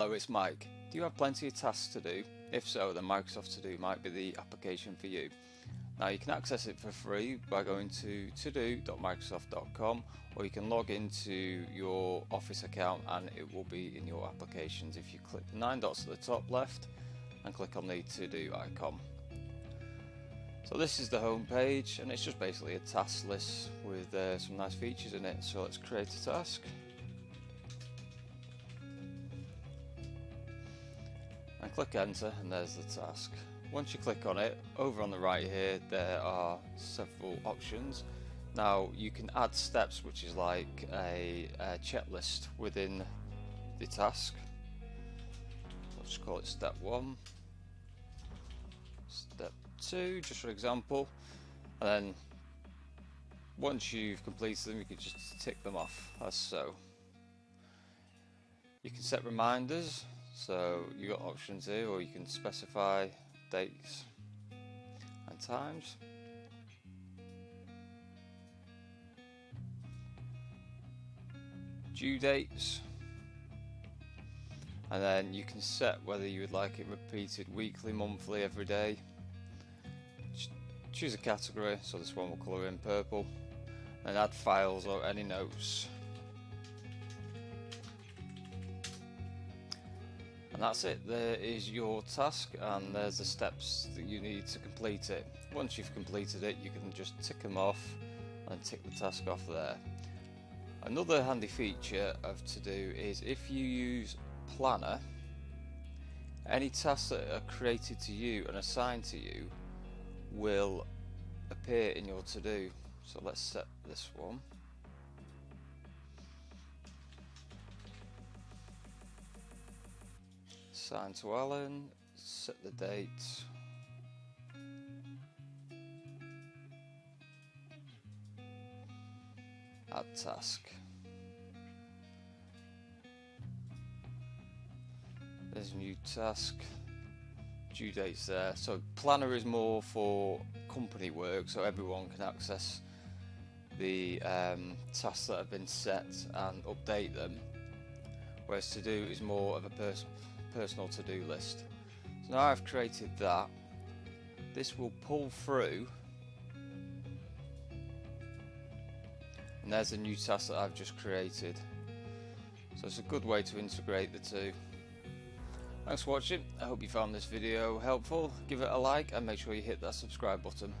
Hello, it's Mike. Do you have plenty of tasks to do? If so, then Microsoft To Do might be the application for you. Now you can access it for free by going to todo.microsoft.com, or you can log into your Office account and it will be in your applications if you click the 9 dots at the top left and click on the To Do icon. So this is the home page and it's just basically a task list with some nice features in it. So let's create a task. And click enter and there's the task. Once you click on it, over on the right here there are several options. Now you can add steps, which is like a checklist within the task. Let's call it step 1, step 2 just for example, and then once you've completed them you can just tick them off as so. You can set reminders. So you got options here, or you can specify dates and times. Due dates, and then you can set whether you would like it repeated weekly, monthly, every day. Choose a category, so this one will colour in purple, and add files or any notes. And that's it. There is your task and there's the steps that you need to complete it. Once you've completed it you can just tick them off and tick the task off there. Another handy feature of To Do is if you use Planner, any tasks that are created to you and assigned to you will appear in your To Do. So let's set this one. Assign to Alan, set the date, add task. There's a new task, due dates there. So Planner is more for company work, so everyone can access the tasks that have been set and update them, whereas To Do is more of a personal to-do list. So now I've created that, this will pull through and there's a new task that I've just created. So it's a good way to integrate the two. Thanks for watching. I hope you found this video helpful. Give it a like and make sure you hit that subscribe button.